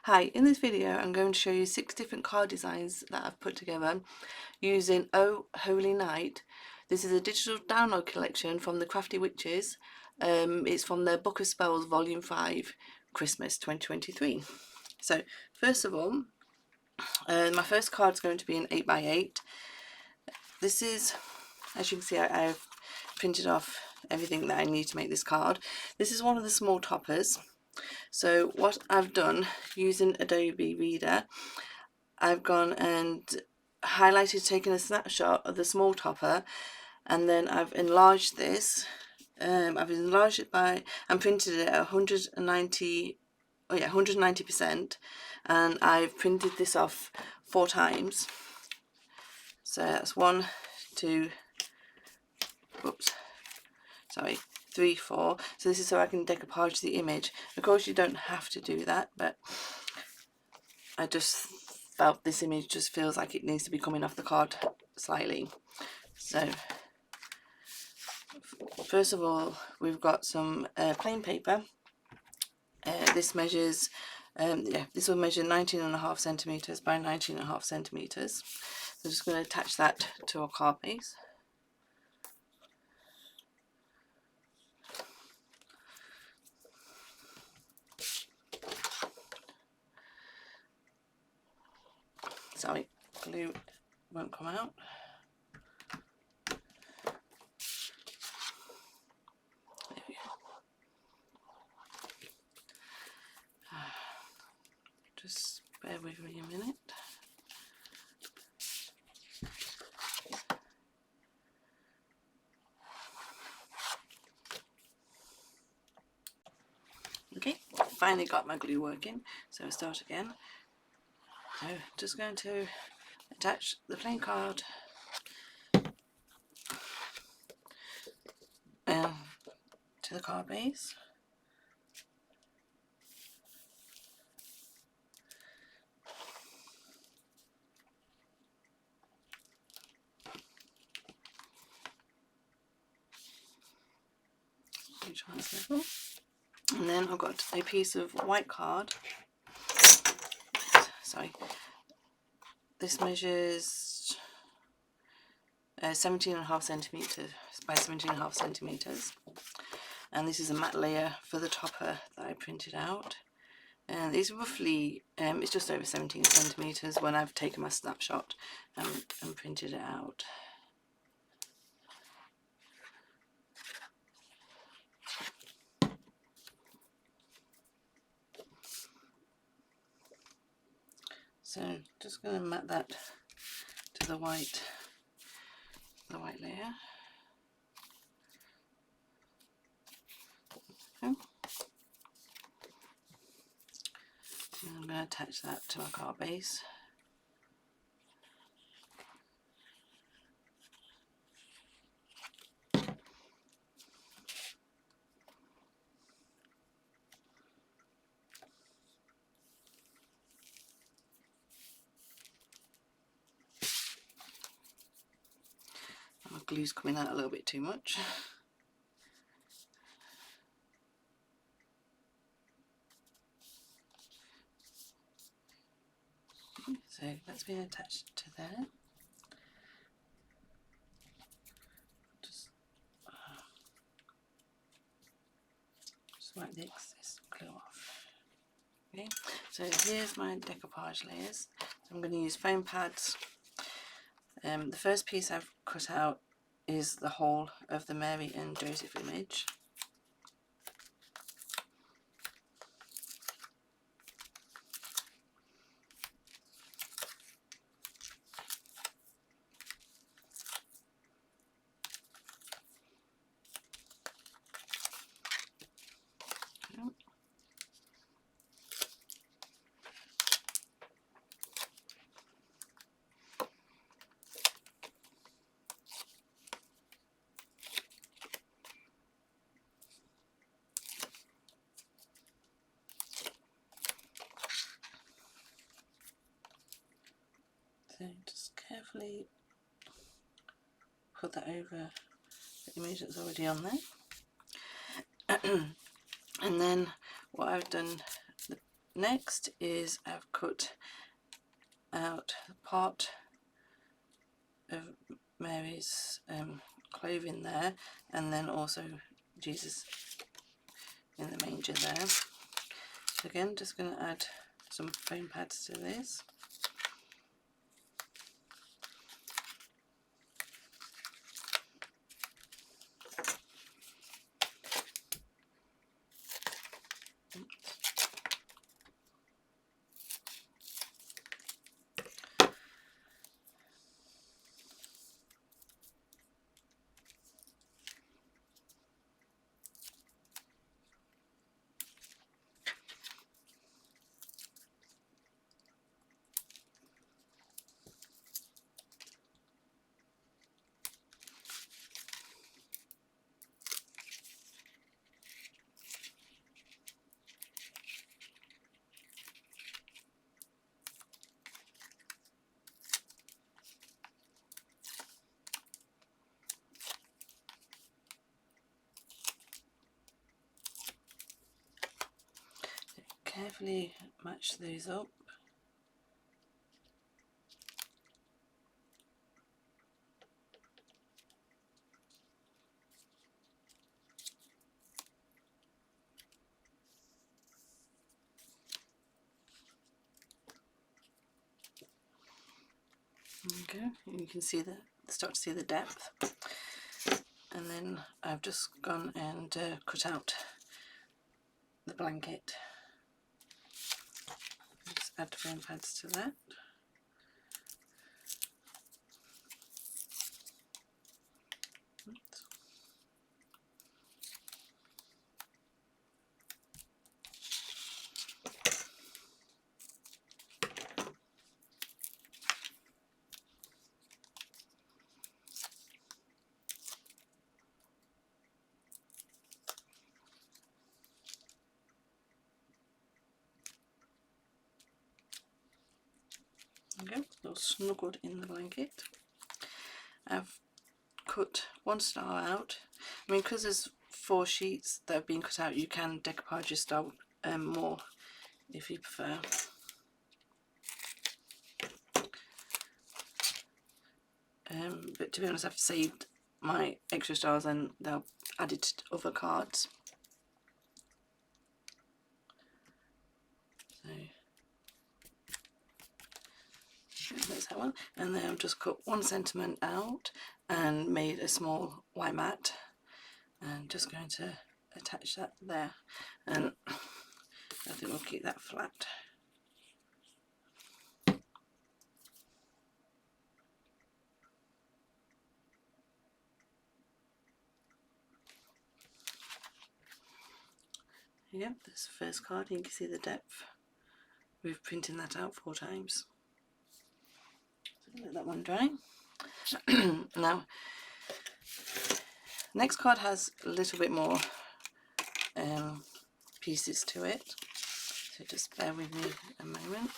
Hi, in this video I'm going to show you 6 different card designs that I've put together using Oh Holy Night. This is a digital download collection from the Crafty Witches. It's from their Book of Spells Volume 5, Christmas 2023. So first of all, my first card is going to be an 8x8. This is, as you can see, I've printed off everything that I need to make this card. This is one of the small toppers. So what I've done using Adobe Reader, I've gone and highlighted, taken a snapshot of the small topper, and then I've enlarged this. I've enlarged it by and printed it at 190%, and I've printed this off 4 times. So that's 1, 2, whoops, sorry, 3, 4. So this is so I can decoupage the image. Of course you don't have to do that, but I just felt this image just feels like it needs to be coming off the card slightly. So first of all, we've got some plain paper. This measures, this will measure 19.5 centimeters by 19.5 centimeters. So I'm just going to attach that to our card base. Sorry, glue won't come out. There we go. Just bear with me a minute. Okay, finally got my glue working, so I'll start again. So just going to attach the plain card to the card base. Each one's level. And then I've got a piece of white card. Sorry, this measures 17.5 centimeters by 17.5 centimeters, and this is a matte layer for the topper that I printed out. And it's roughly, it's just over 17 centimeters when I've taken my snapshot and printed it out. So just going to mat that to the white layer. Okay. And I'm going to attach that to my card base. My glue's coming out a little bit too much. So that's been attached to there. Just wipe the excess glue off. Okay, so here's my decoupage layers. So I'm going to use foam pads. The first piece I've cut out is the whole of the Mary and Joseph image. So just carefully put that over the image that's already on there. And then what I've done, next is I've cut out the part of Mary's clothing there, and then also Jesus in the manger there. So again, just going to add some foam pads to this. Carefully match these up. Okay, you can see start to see the depth, and then I've just gone and cut out the blanket. Just add foam pads to that. Okay, all snuggled in the blanket. I've cut one star out. I mean, because there's 4 sheets that have been cut out, you can decoupage your star more if you prefer. But to be honest, I've saved my extra stars and they'll add it to other cards. So there's that one, and then I've just cut 1 sentiment out and made a small white mat, and just going to attach that there, and I think we'll keep that flat. Yep, this first card, you can see the depth. We've printed that out 4 times. So let that one dry. Now, next card has a little bit more pieces to it, so just bear with me a moment.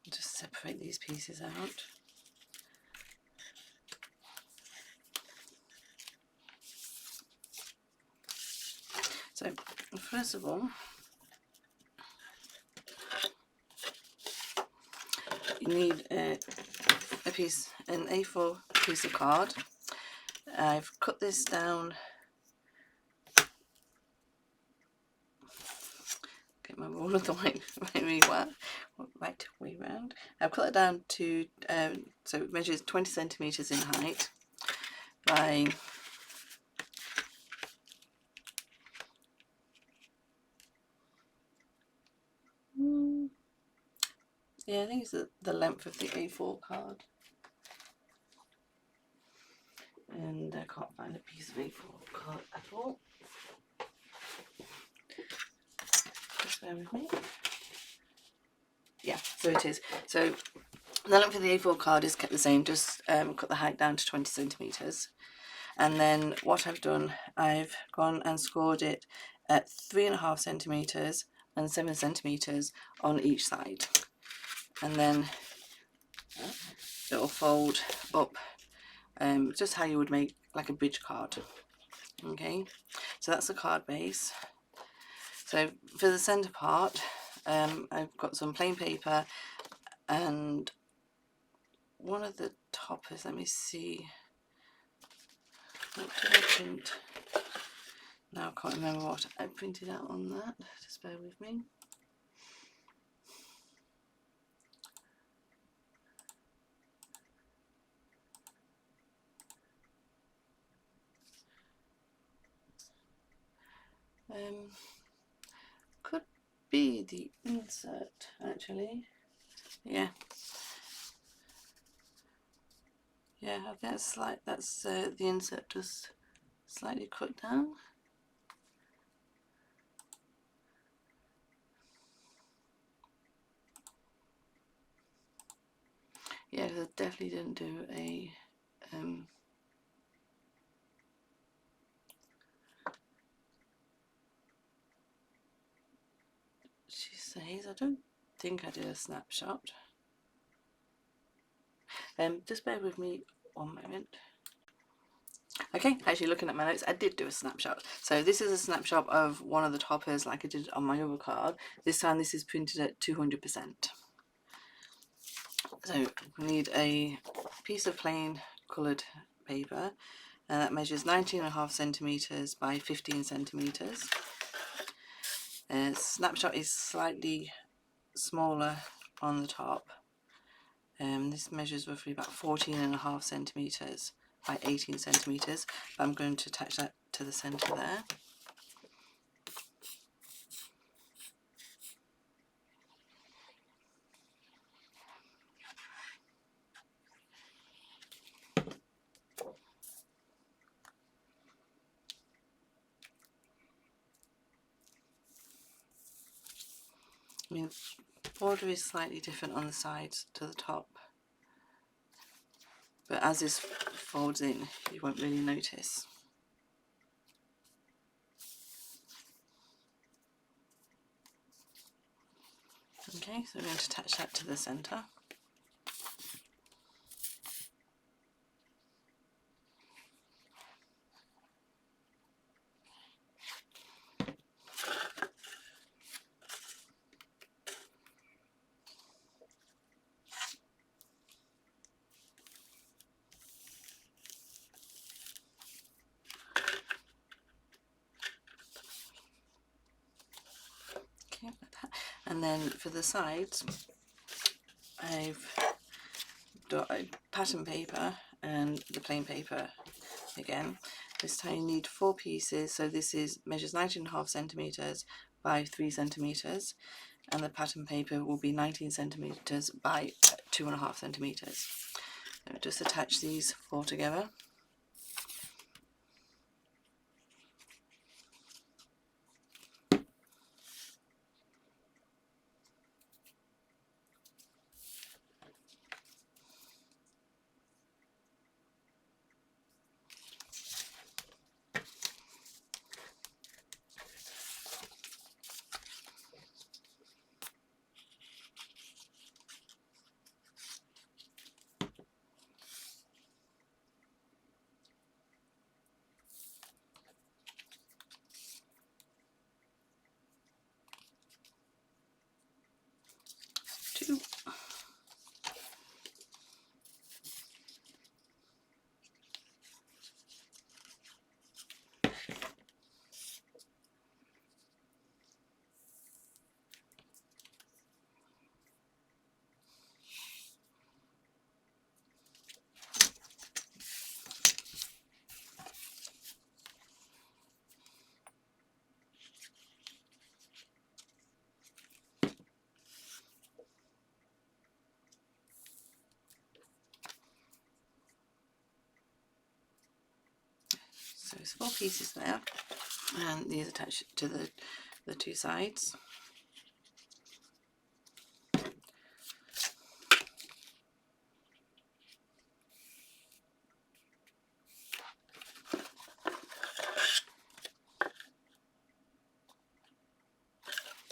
Just separate these pieces out. So first of all, you need an A4 piece of card. I've cut this down. Get my ruler the right way round. I've cut it down to so it measures 20 centimeters in height by yeah, I think it's the length of the A4 card. And I can't find a piece of A4 card at all. Just bear with me. Yeah, so it is. So the length of the A4 card is kept the same, just cut the height down to 20 centimeters. And then what I've done, I've gone and scored it at 3.5 centimeters and 7 centimeters on each side. And then it'll fold up, just how you would make like a bridge card. Okay, so that's the card base. So for the centre part, I've got some plain paper and one of the toppers. Let me see, what did I print? Now I can't remember what I printed out on that, just bear with me. Could be the insert actually. Yeah, I think that's the insert just slightly cut down. Yeah, I definitely didn't do a she says, I don't think I did a snapshot. Just bear with me one moment. Okay, actually looking at my notes, I did do a snapshot. So this is a snapshot of one of the toppers like I did on my other card. This time this is printed at 200%. So we need a piece of plain coloured paper that measures 19.5 centimetres by 15 centimetres. Snapshot is slightly smaller on the top. This measures roughly about 14.5 centimetres by 18 centimetres. I'm going to attach that to the centre there. I mean, the border is slightly different on the sides to the top, but as this folds in, you won't really notice. Okay, so we're going to attach that to the centre. Okay, like that. And then for the sides, I've got a pattern paper and the plain paper again. This time you need 4 pieces, so this measures 19.5 centimetres by 3 centimetres, and the pattern paper will be 19 centimetres by 2.5 centimetres. So just attach these 4 together. Two. So it's 4 pieces there, and these attach to the 2 sides.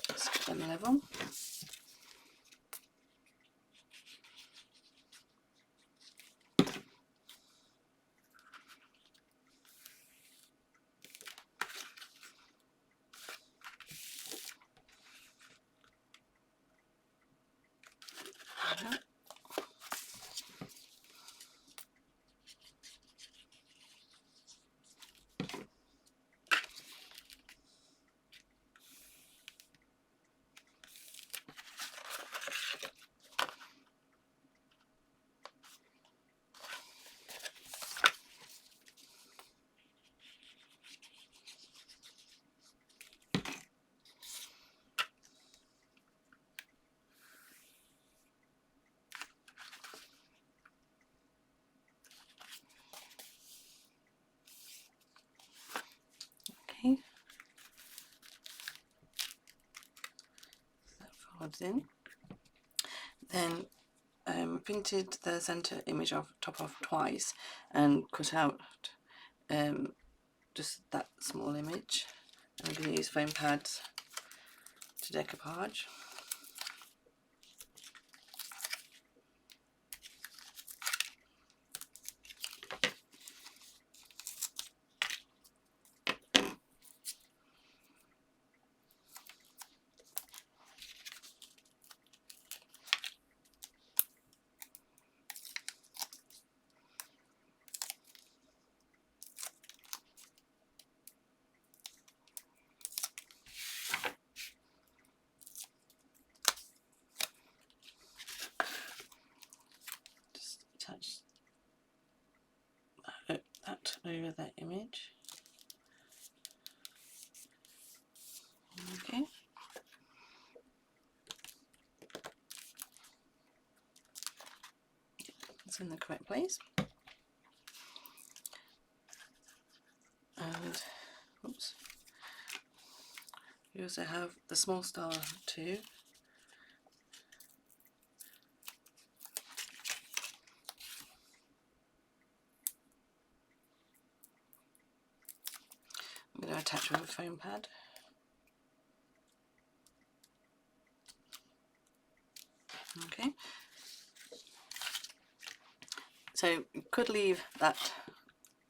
Just get them level. cards in. Then printed the centre image of top off twice and cut out just that small image. I'm going to use foam pads to decoupage. Attach that over that image. Okay. It's in the correct place. And oops. You also have the small star too. I'm going to attach with a foam pad. Okay. So you could leave that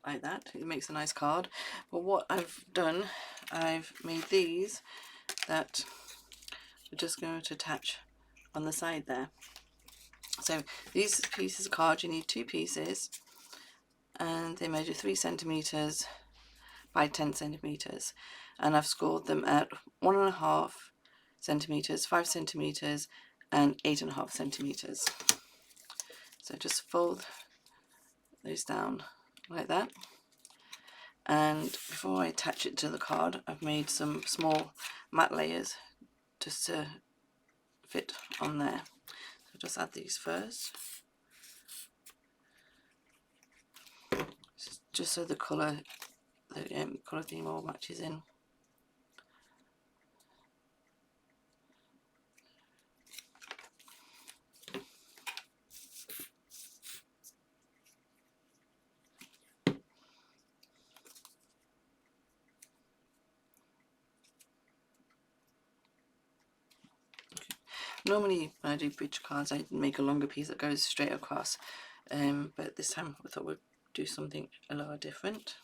like that, it makes a nice card, but what I've done, I've made these that we're just going to attach on the side there. So these pieces of card, you need 2 pieces, and they measure 3 centimeters by 10 centimeters, and I've scored them at 1.5 centimeters, 5 centimeters, and 8.5 centimeters. So just fold those down like that. And before I attach it to the card, I've made some small matte layers just to fit on there. So just add these first, just so the colour theme all matches in. Normally when I do bridge cards I make a longer piece that goes straight across, but this time I thought we'd do something a little different.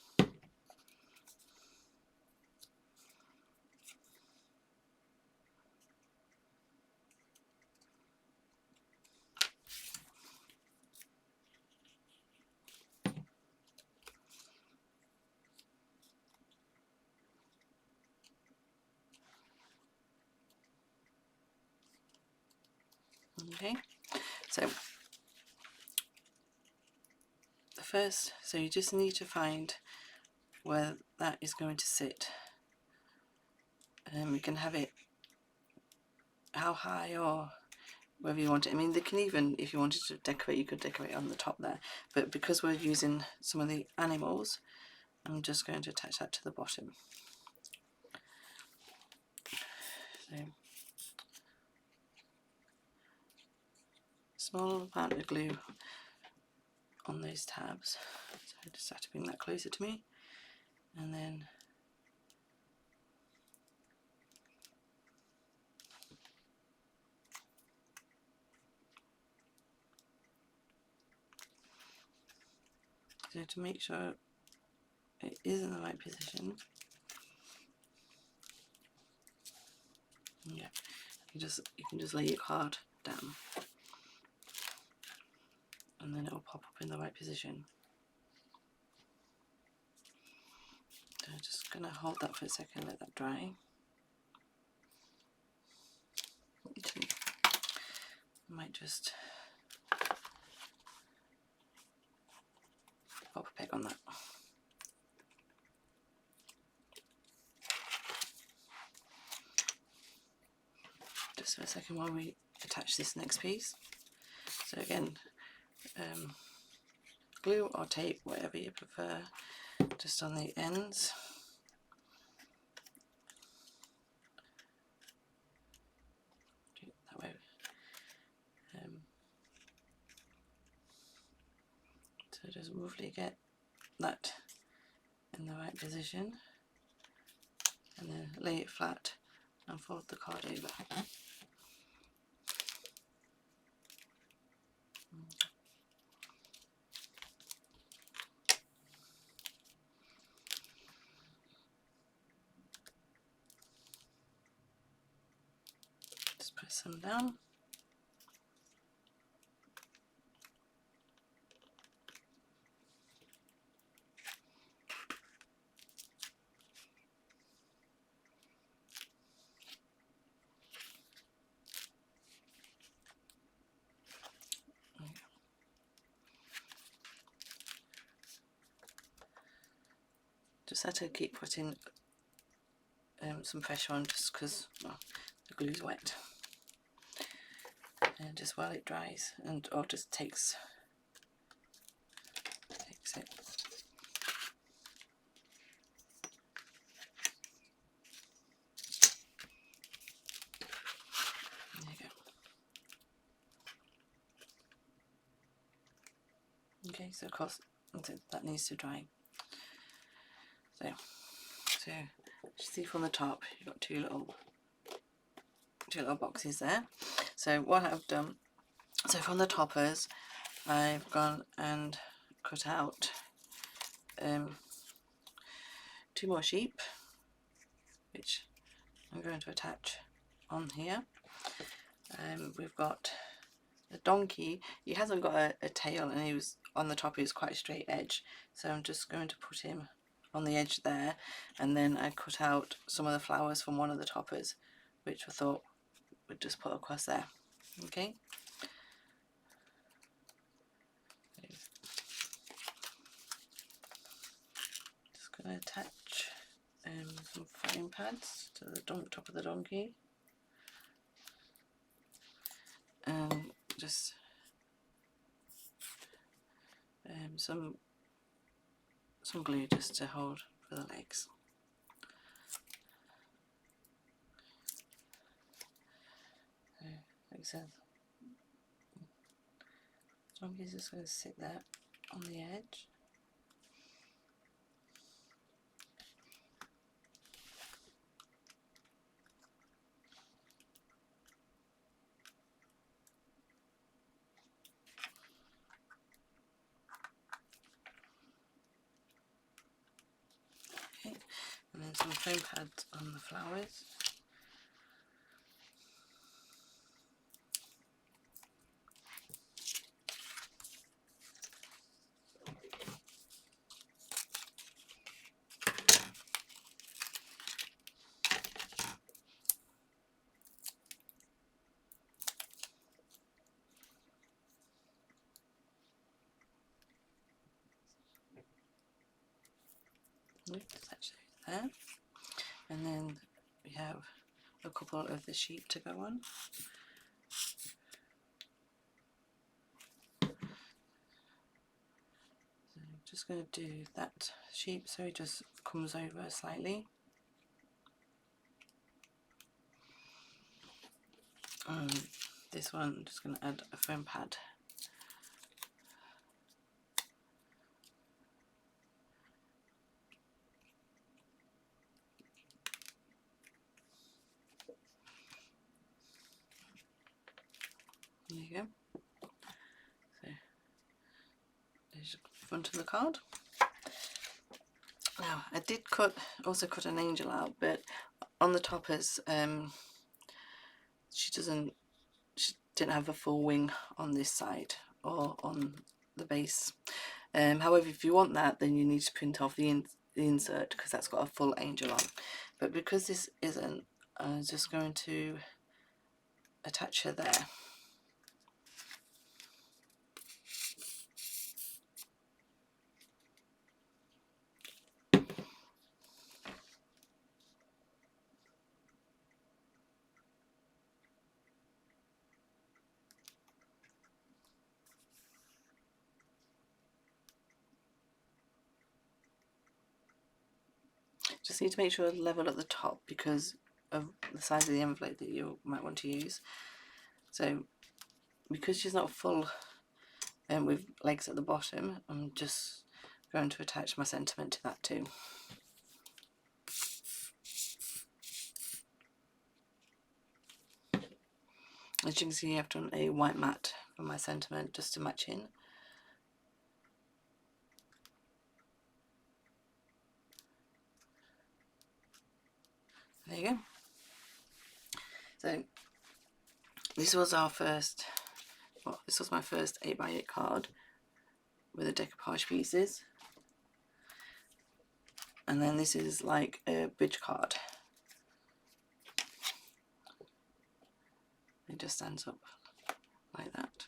Okay, so so you just need to find where that is going to sit. You can have it how high or wherever you want it. I mean, they can even, if you wanted to decorate, you could decorate on the top there, but because we're using some of the animals, I'm just going to attach that to the bottom. So small amount of glue on those tabs, so I just have to bring that closer to me, and then so to make sure it is in the right position, yeah, you can just lay your card down and then it will pop up in the right position. So I'm just going to hold that for a second, let that dry. I might just pop a peg on that. Just for a second while we attach this next piece. So again, glue or tape, whatever you prefer, just on the ends. That So just roughly get that in the right position, and then lay it flat and fold the card over. Just press them down. Just had to keep putting some pressure on, just because, well, the glue's wet. And just while it dries, and or just takes it. There you go. Okay, so of course that needs to dry. So you see from the top, you've got two little boxes there. So what I've done, so from the toppers, I've gone and cut out 2 more sheep, which I'm going to attach on here. We've got a donkey. He hasn't got a tail, and he was on the top, he was quite a straight edge, so I'm just going to put him on the edge there, and then I cut out some of the flowers from one of the toppers, which I thought would just put across there. Okay. Just going to attach some foam pads to the top of the donkey, and just some glue just to hold for the legs. So, like I said, the donkey's just going to sit there on the edge. Okay, and then some foam pads on the flowers. That's actually there, and then we have a couple of the sheep to go on. So I'm just going to do that sheep so it just comes over slightly. This one I'm just going to add a foam pad. There you go. So there's the front of the card. Now I did also cut an angel out, but on the toppers she didn't have a full wing on this side or on the base. However, if you want that, then you need to print off the insert, because that's got a full angel on. But because this isn't, I'm just going to attach her there. Just need to make sure it's level at the top because of the size of the envelope that you might want to use. So because she's not full with legs at the bottom. I'm just going to attach my sentiment to that too. As you can see, I've done a white mat for my sentiment just to match in. There you go. So this was our first, well, this was my first 8x8 card with the decoupage pieces. And then this is like a bridge card. It just stands up like that.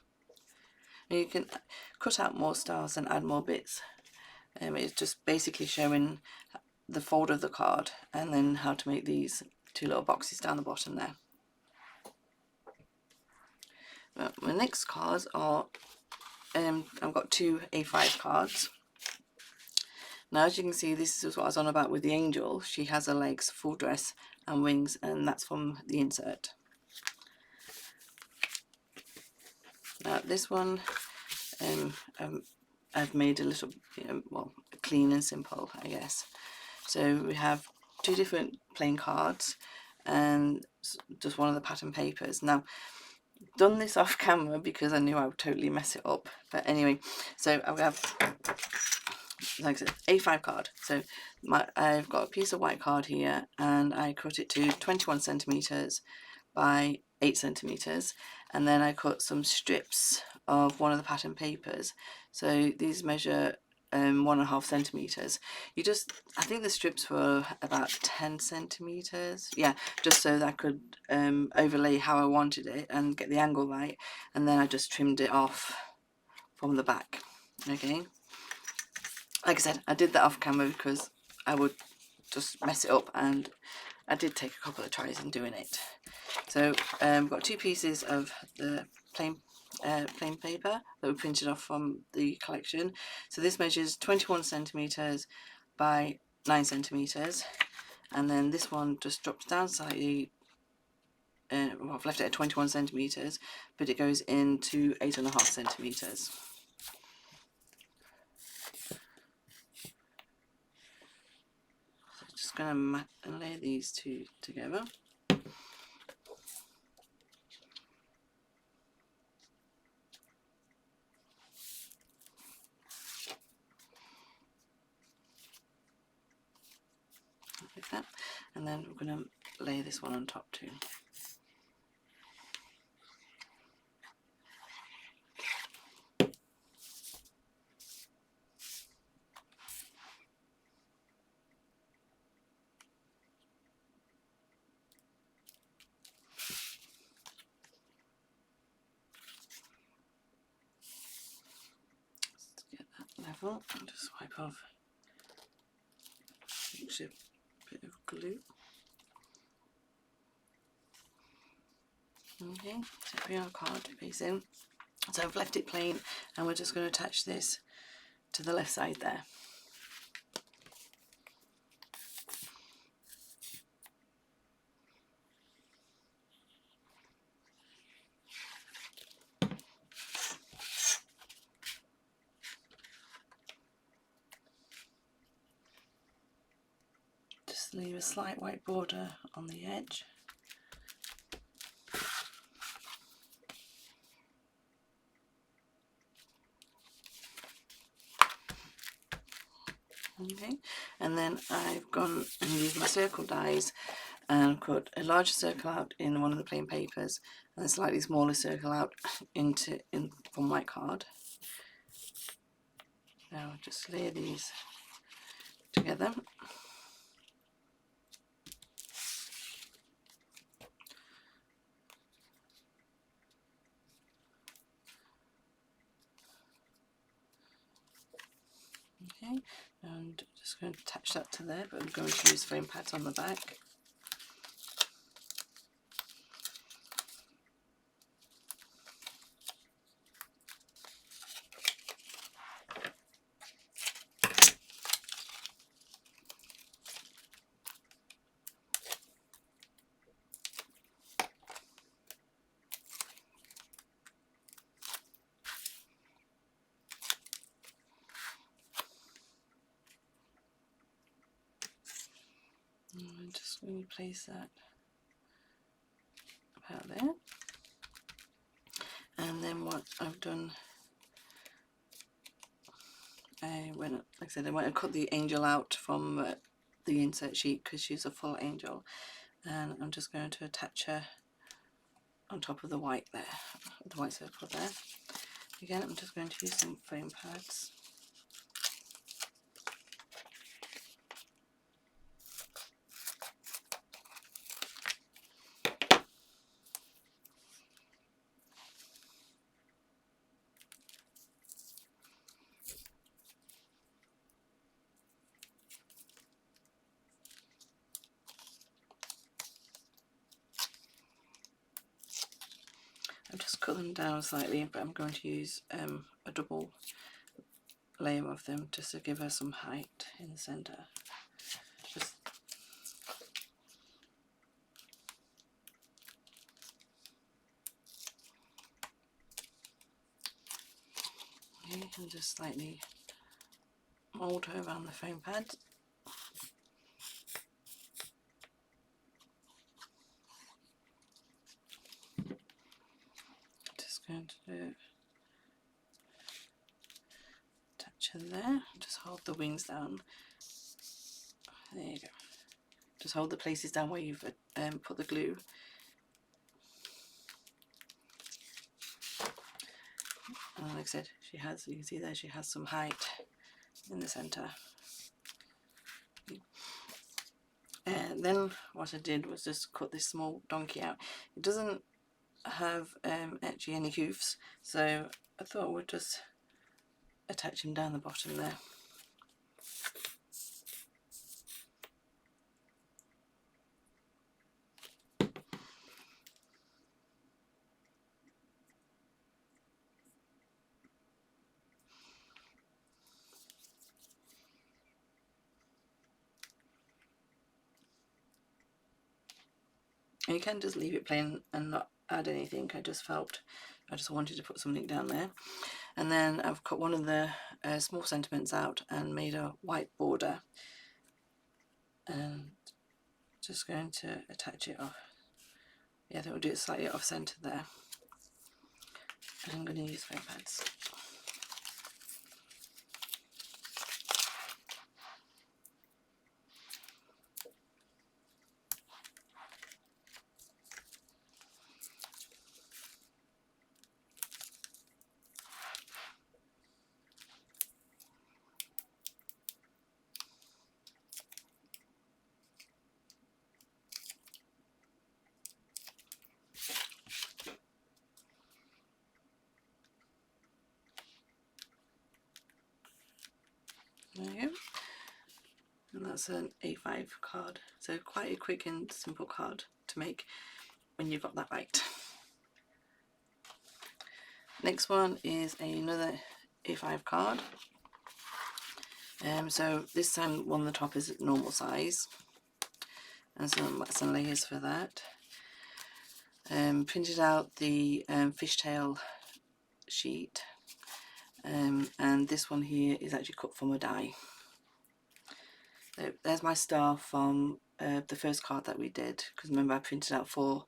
And you can cut out more stars and add more bits. It's just basically showing the fold of the card and then how to make these two little boxes down the bottom there. Well, my next cards are, I've got two A5 cards. Now as you can see, this is what I was on about with the angel. She has her legs, full dress and wings, and that's from the insert. Now this one I've made a little, well, clean and simple, I guess. So we have two different plain cards and just one of the pattern papers. Now, done this off camera because I knew I would totally mess it up. But anyway, so I have, like I said, A5 card. So I've got a piece of white card here, and I cut it to 21 centimeters by 8 centimeters, and then I cut some strips of one of the pattern papers. So these measure 1.5 centimeters. I think the strips were about 10 centimeters. Yeah, just so that I could overlay how I wanted it and get the angle right, and then I just trimmed it off from the back. Okay, like I said, I did that off camera because I would just mess it up, and I did take a couple of tries in doing it. So I've got two pieces of the plain paper that we printed off from the collection. So this measures 21 centimeters by 9 centimeters, and then this one just drops down slightly. Well, I've left it at 21 centimeters, but it goes into 8.5 centimeters. So just going to lay these two together. Like that, and then we're going to lay this one on top too. Just get that level and just wipe off a bit of glue. Okay, so we are card facing. So I've left it plain, and we're just going to attach this to the left side there. Just leave a slight white border on the edge. Okay, and then I've gone and used my circle dies and cut a larger circle out in one of the plain papers and a slightly smaller circle out from white card. Now I'll just layer these together. Okay, and just going to attach that to there, but I'm going to use foam pads on the back. I'm just going to place that about there. And then what I've done, like I said, I went and cut the angel out from the insert sheet because she's a full angel, and I'm just going to attach her on top of the white there, the white circle there. Again, I'm just going to use some foam pads. I've just cut them down slightly, but I'm going to use a double layer of them just to give her some height in the centre. Just okay, and just slightly mould her around the foam pad. Just going to attach her there. Just hold the wings down. There you go. Just hold the places down where you've put the glue. And like I said, she has, you can see there, she has some height in the centre. And then what I did was just cut this small donkey out. It doesn't have actually any hoofs, so I thought I would just attach him down the bottom there. And you can just leave it plain and not add anything. I just wanted to put something down there. And then I've cut one of the small sentiments out and made a white border, and just going to attach it off. Yeah, I think we'll do it slightly off centre there. And I'm going to use foam pads. There you go. And that's an A5 card. So quite a quick and simple card to make when you've got that right. Next one is another A5 card. So this time one of the top is normal size, and some layers for that. Printed out the fishtail sheet, and this one here is actually cut from a die. So there's my star from the first card that we did, because remember I printed out 4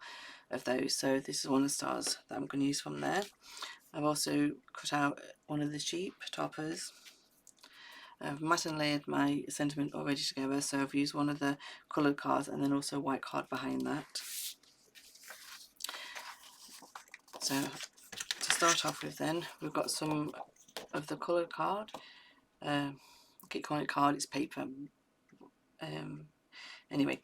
of those, so this is one of the stars that I'm going to use from there. I've also cut out one of the sheep toppers. I've matte and layered my sentiment already together, so I've used one of the coloured cards and then also white card behind that. So to start off with then, we've got some of the coloured card. I keep calling it card, it's paper. Anyway,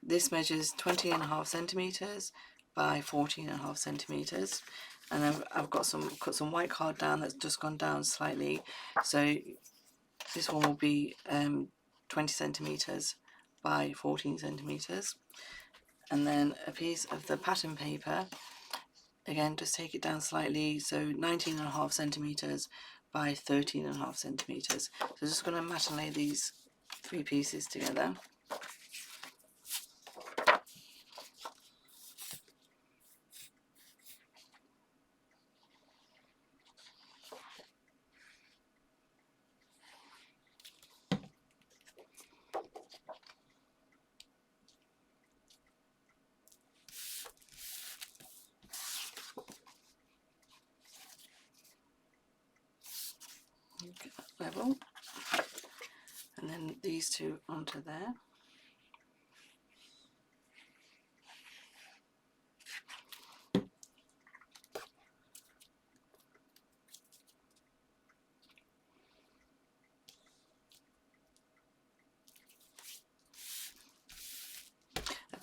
this measures 20.5 centimetres by 14.5 centimetres, and I've got cut some white card down that's just gone down slightly, so this one will be 20 centimetres by 14 centimetres, and then a piece of the pattern paper, again just take it down slightly, so 19.5 centimetres by 13.5 centimetres. So I'm just going to matte and lay these 3 pieces together. get that level, and then these two onto there.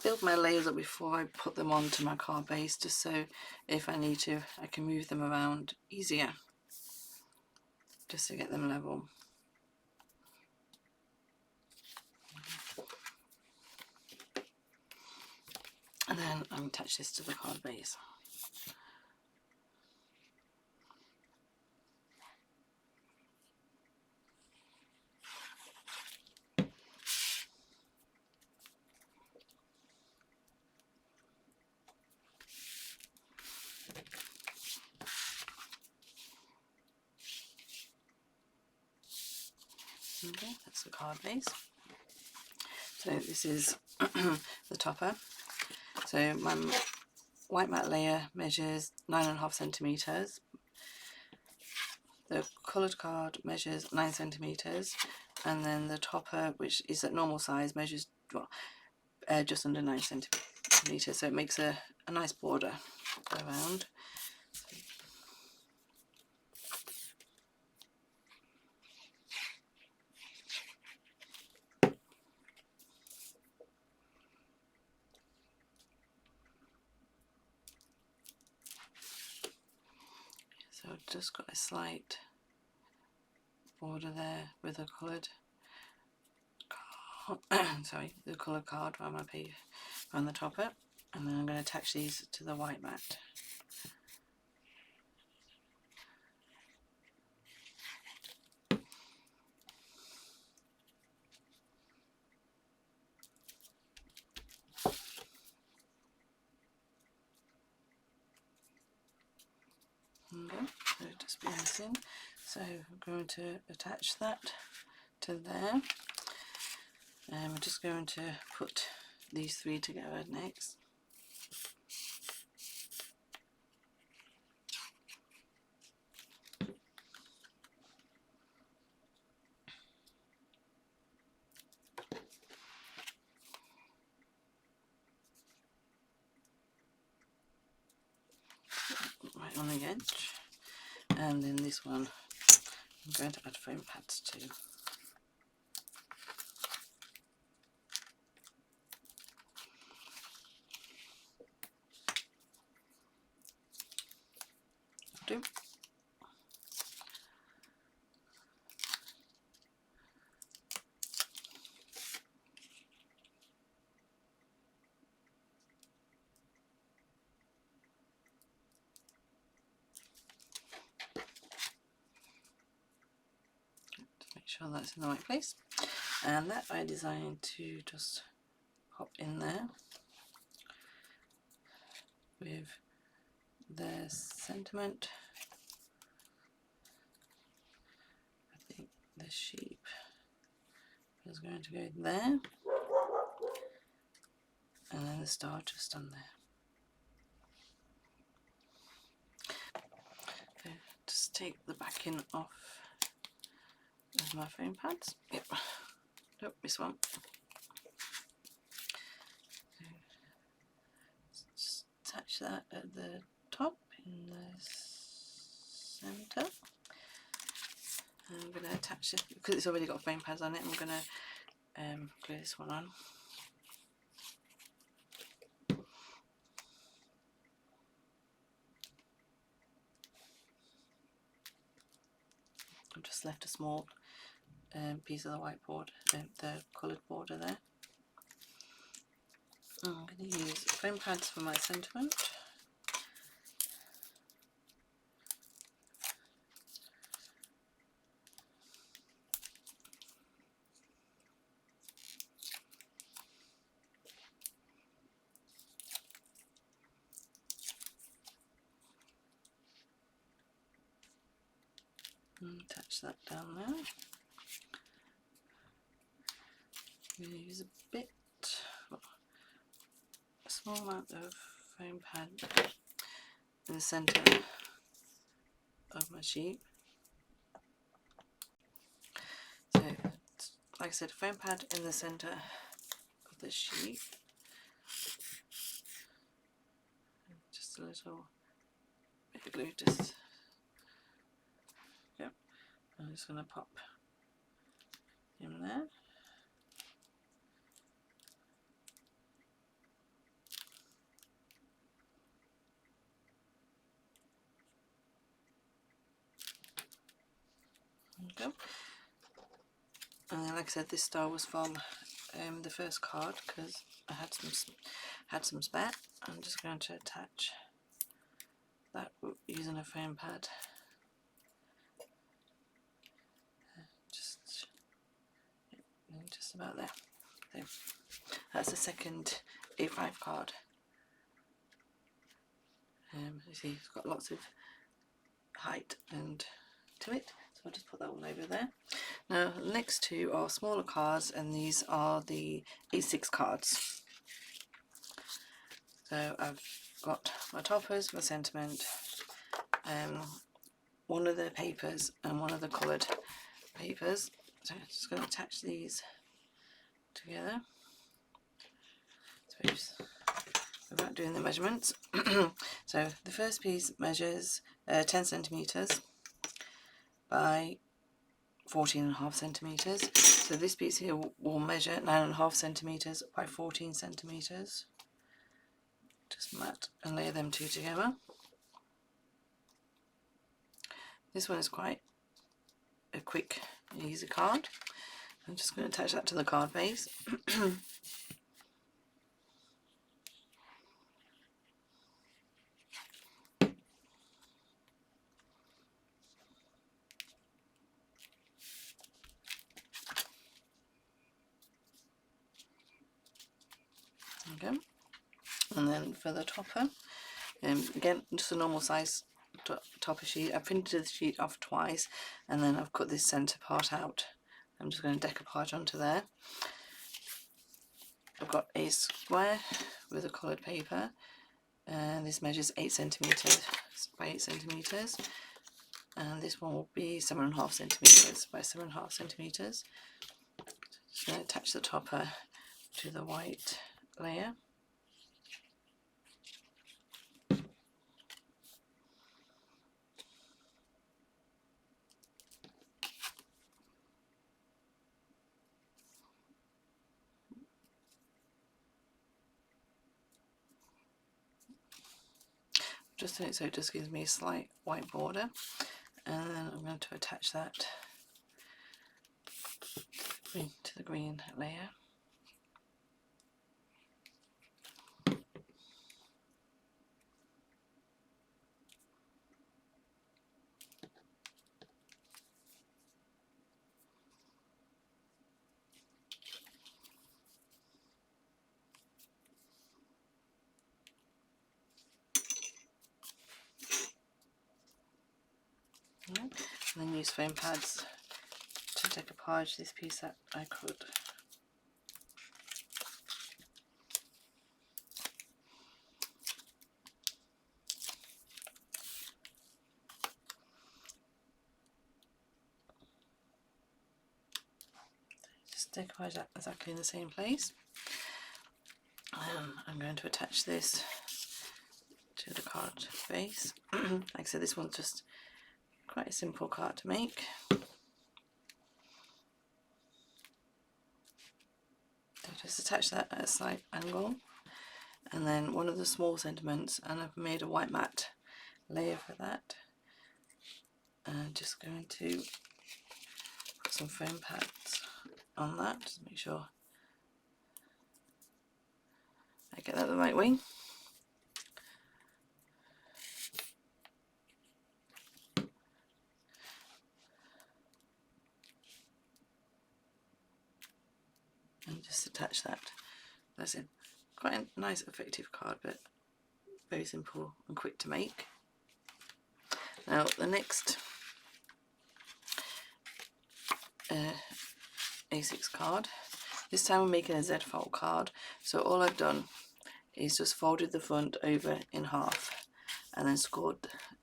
Build my layers up before I put them onto my card base, just so if I need to I can move them around easier, just to get them level. And then I'll attach this to the card base. Okay, that's the card base. So this is the topper. So my white matte layer measures 9.5 centimeters. The coloured card measures 9 centimeters, and then the topper, which is at normal size, measures just under 9 centimeters. So it makes a nice border around. So I've just got a slight border there with a coloured sorry, the coloured card around my page, around the topper, and then I'm going to attach these to the white mat. Okay, so just be missing. So I'm going to attach that to there. And we're just going to put these three together next. Right on the edge. And then this one I'm going to add foam pads to. Do. Make sure that's in the right place, and that I designed to just pop in there with the sentiment. I think the sheep is going to go there, and then the star just on there. So just take the backing off of my foam pads. Yep. Nope, this one. Just attach that at the top in the centre. I'm going to attach it because it's already got foam pads on it. I'm going to glue this one on. I've just left a small piece of the whiteboard, the coloured border there. I'm going to use foam pads for my sentiment. And attach that down there. I'm going to use a bit, a small amount of foam pad in the centre of my sheep. like I said, foam pad in the centre of the sheet. Just a little bit of glue, just, yep. I'm just going to pop in there. There we go. And then, like I said, this star was from the first card because I had some spare. I'm just going to attach that using a foam pad. Just about there. So that's the second A5 card. You see, it's got lots of height and to it, so I'll just put that one over there. Now, the next two are smaller cards, and these are the A6 cards. So I've got my toppers, my sentiment, one of the papers, and one of the coloured papers. So I'm just going to attach these together. Suppose without doing the measurements. So the first piece measures 10 centimetres by 14.5 centimetres. So this piece here will measure 9.5 centimetres by 14 centimetres. Just mat and layer them two together. This one is quite a quick and easy card. I'm just going to attach that to the card base. Okay. And then for the topper, again, just a normal size topper sheet. I printed the sheet off twice, and then I've cut this centre part out. I'm just going to decoupage onto there. I've got a square with a coloured paper, and this measures 8 centimetres by 8 centimetres, and this one will be 7.5 centimetres by 7.5 centimetres. Just going to attach the topper to the white layer. Just so it just gives me a slight white border, and then I'm going to attach that to the green layer. And then use foam pads to decoupage this piece that I could. Just decoupage that exactly in the same place. I'm going to attach this to the card base. Like I said, this one's just quite a simple card to make. So just attach that at a slight angle, and then one of the small sentiments, and I've made a white matte layer for that. And just going to put some foam pads on that, just make sure I get that the right way. And just attach that. That's it. Quite a nice effective card, but very simple and quick to make. Now the next A6 card, this time I'm making a Z fold card. So all I've done is just folded the front over in half and then scored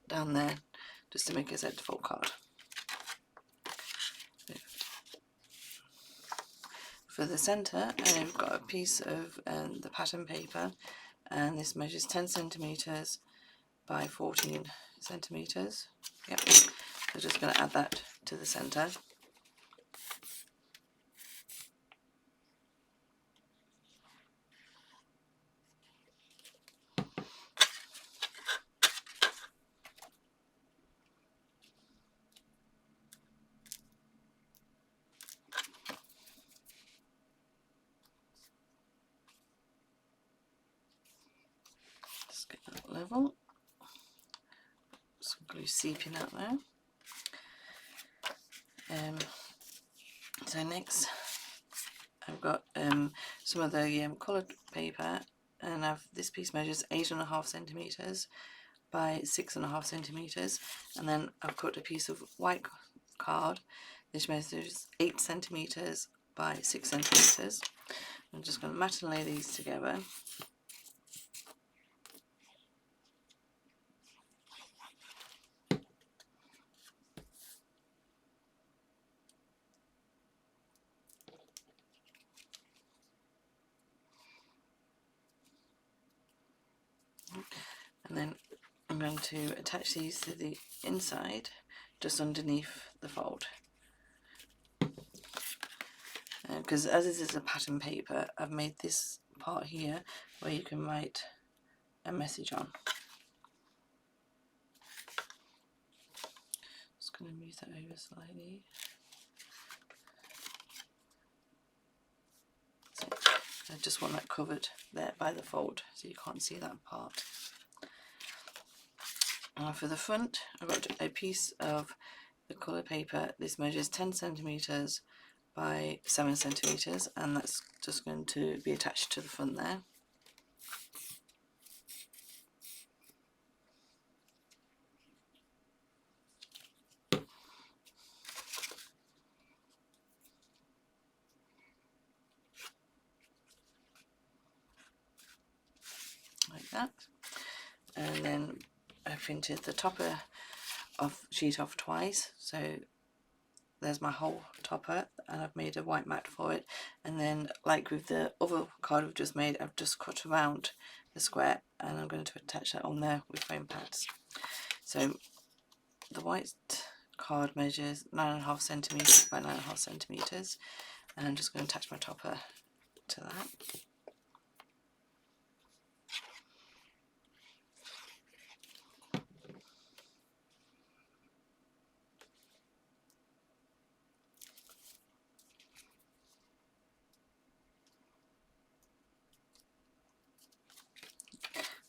down there just to make a Z fold card. For the centre, I've got a piece of the pattern paper, and this measures 10 centimetres by 14 centimetres. Yep. So I'm just going to add that to the centre. Just get that level. Some glue seeping out there. So next I've got some of the coloured paper, and this piece measures 8.5 centimetres by 6.5 centimetres, and then I've cut a piece of white card. This measures 8 centimetres by 6 centimetres. I'm just going to mat and lay these together. And then I'm going to attach these to the inside, just underneath the fold. Because as this is a pattern paper, I've made this part here where you can write a message on. Just going to move that over slightly. So I just want that covered there by the fold, so you can't see that part. For the front, I've got a piece of the colour paper. This measures 10 centimetres by 7 centimetres, and that's just going to be attached to the front there. Like that. And then I printed the topper sheet off twice, so there's my whole topper, and I've made a white mat for it. And then, like with the other card we've just made, I've just cut around the square, and I'm going to attach that on there with foam pads. So the white card measures 9.5 centimetres by 9.5 centimetres, and I'm just going to attach my topper to that.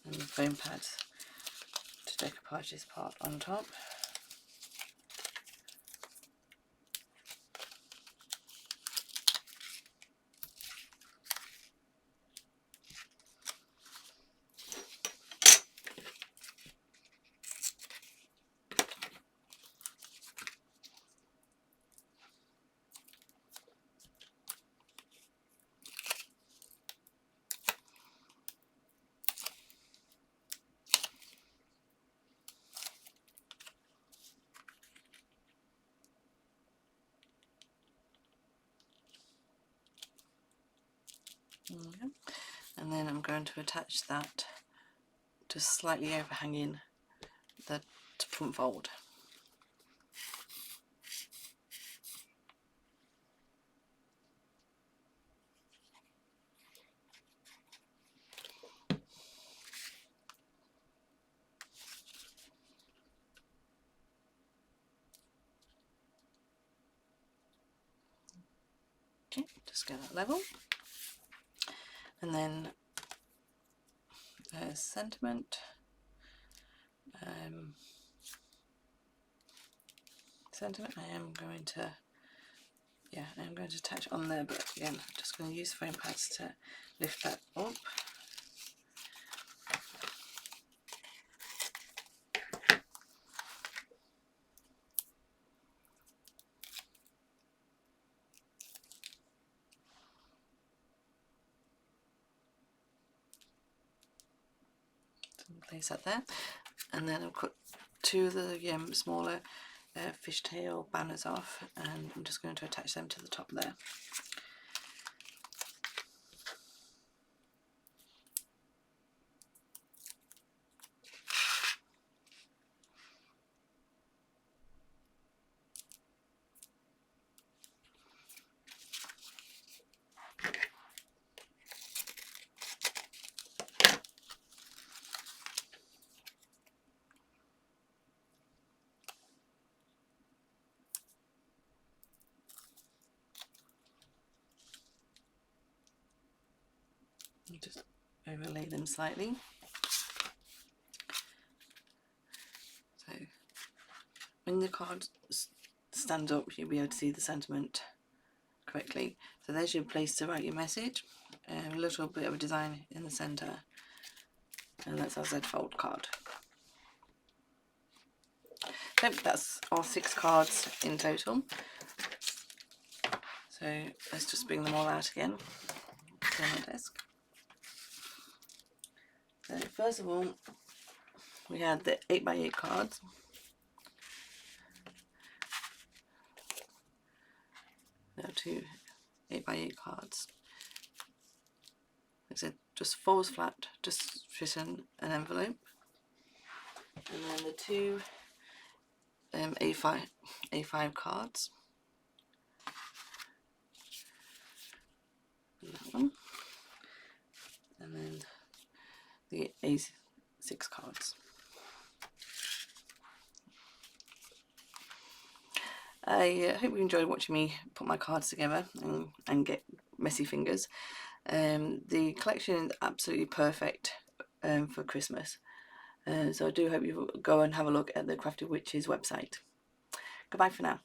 And the foam pads to decoupage this part on top. And then I'm going to attach that just slightly overhanging the front fold. Okay, just get that level. And then sentiment. Sentiment I am going to attach on there, but again I'm just going to use foam pads to lift that up. Place that there, and then I've cut two of the smaller fishtail banners off, and I'm just going to attach them to the top there. Just overlay them slightly. So when the card stands up, you'll be able to see the sentiment correctly. So there's your place to write your message. A little bit of a design in the centre, and that's our Z fold card. So that's our 6 cards in total. So let's just bring them all out again on my desk. So first of all, we had the 8x8 cards. There are 2 8x8 cards. Like I said, just folds flat, just fit in an envelope. And then the 2 A5 cards. And that one. And then the A6 cards. I hope you enjoyed watching me put my cards together and get messy fingers. The collection is absolutely perfect for Christmas. So I do hope you go and have a look at the Crafty Witches website. Goodbye for now.